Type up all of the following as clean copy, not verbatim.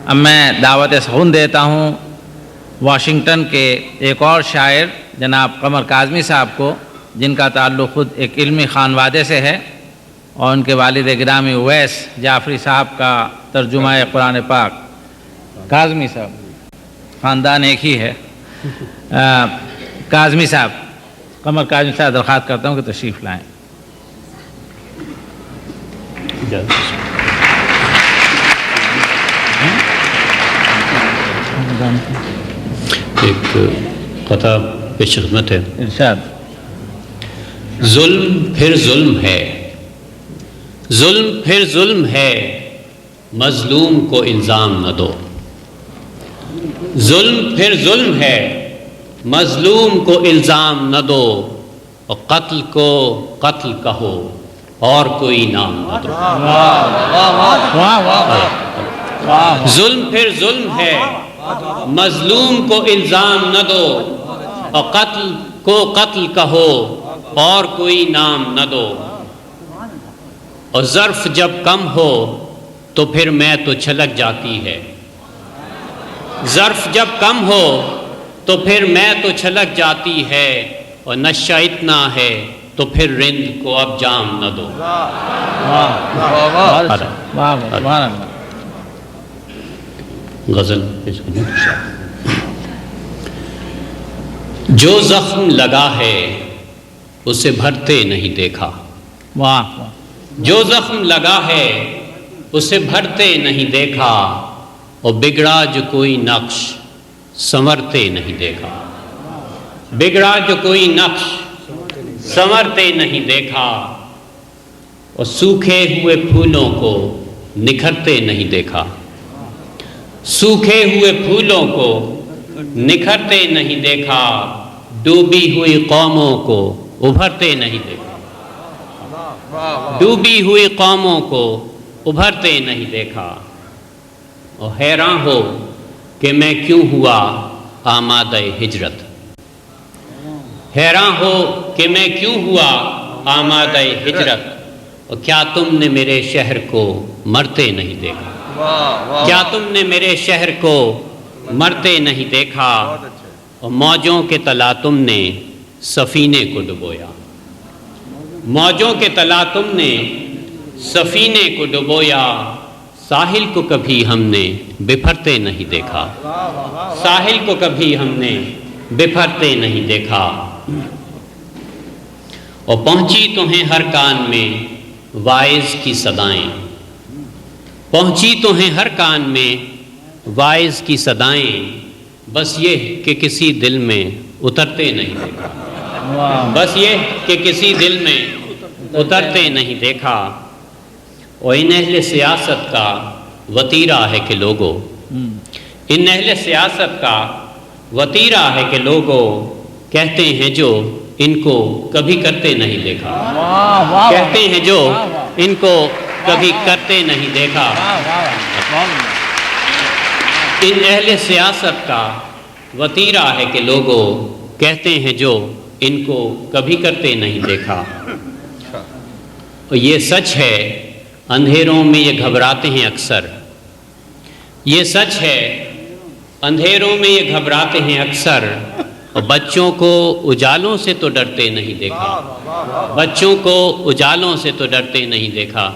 اب میں دعوت سخن دیتا ہوں واشنگٹن کے ایک اور شاعر جناب قمر کاظمی صاحب کو، جن کا تعلق خود ایک علمی خانوادے سے ہے، اور ان کے والد گرامی اویس جعفری صاحب کا ترجمہ قرآن پاک۔ کاظمی صاحب خاندان ایک ہی ہے۔ کاظمی صاحب، قمر کاظمی صاحب، درخواست کرتا ہوں کہ تشریف لائیں۔ ایک قطع پیش خدمت ہے۔ ارشاد۔ ظلم پھر ظلم ہے، ظلم پھر ظلم ہے، مظلوم کو الزام نہ دو۔ ظلم پھر ظلم ہے، مظلوم کو الزام نہ دو، اور قتل کو قتل کہو اور کوئی نام نہ دو۔ ظلم پھر ظلم ہے، مظلوم کو الزام نہ دو، اور قتل کو قتل کہو اور کوئی نام نہ دو۔ اور ظرف جب کم ہو تو پھر میں تو چھلک جاتی ہے، ظرف جب کم ہو تو پھر میں تو چھلک جاتی ہے، اور نشہ اتنا ہے تو پھر رند کو اب جام نہ دو۔ غزل جو زخم لگا ہے اسے بھرتے نہیں دیکھا، جو زخم لگا ہے اسے بھرتے نہیں دیکھا، اور بگڑا جو کوئی نقش سنورتے نہیں دیکھا، بگڑا جو کوئی نقش سنورتے نہیں دیکھا، اور سوکھے ہوئے پھولوں کو نکھرتے نہیں دیکھا، سوکھے ہوئے پھولوں کو نکھرتے نہیں دیکھا، ڈوبی ہوئی قوموں کو ابھرتے نہیں دیکھا، ڈوبی ہوئی قوموں کو ابھرتے نہیں دیکھا، اور حیران ہو کہ میں کیوں ہوا آمادہ ہجرت، حیران ہو کہ میں کیوں ہوا آمادہ ہجرت، اور کیا تم نے میرے شہر کو مرتے نہیں دیکھا، کیا تم نے میرے شہر کو مرتے نہیں دیکھا، اور موجوں کے تلا تم نے سفینے کو ڈبویا، موجوں کے تلا تم نے سفینے کو ڈبویا، ساحل کو کبھی ہم نے بپھرتے نہیں دیکھا، ساحل کو کبھی ہم نے بپھرتے نہیں دیکھا، اور پہنچی تو ہیں ہر کان میں واعظ کی صدائیں، پہنچی تو ہیں ہر کان میں واعظ کی صدائیں، بس یہ کہ کسی دل میں اترتے نہیں دیکھا، بس یہ کہ کسی دل میں اترتے نہیں دیکھا، اور ان اہل سیاست کا وتیرہ ہے کہ لوگوں، ان اہل سیاست کا وتیرہ ہے کہ لوگوں کہتے ہیں جو ان کو کبھی کرتے نہیں دیکھا، کہتے ہیں جو ان کو کبھی کرتے نہیں دیکھا، ان اہل سیاست کا وتیرہ ہے کہ لوگوں کہتے ہیں جو ان کو کبھی کرتے نہیں دیکھا، اور یہ سچ ہے اندھیروں میں یہ گھبراتے ہیں اکثر، یہ سچ ہے اندھیروں میں یہ گھبراتے ہیں اکثر، اور بچوں کو اجالوں سے تو ڈرتے نہیں دیکھا، بچوں کو اجالوں سے تو ڈرتے نہیں دیکھا۔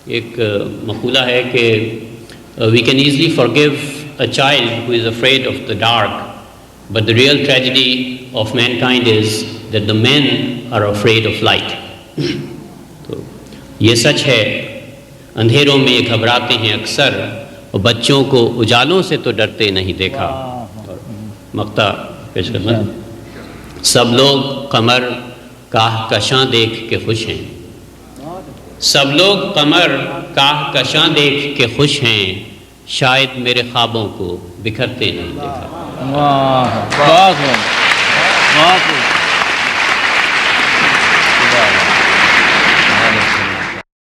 ایک مقولہ ہے کہ we can easily forgive a child who is afraid of the dark, but the real tragedy of mankind is that the men are afraid of light. تو یہ سچ ہے اندھیروں میں یہ گھبراتے ہیں اکثر، اور بچوں کو اجالوں سے تو ڈرتے نہیں دیکھا۔ مقطع پیش کرنا۔ سب لوگ قمر کاہ کشاں دیکھ کے خوش ہیں، سب لوگ قمر کاہ کشاں دیکھ کے خوش ہیں، شاید میرے خوابوں کو بکھرتے نہیں دیکھا۔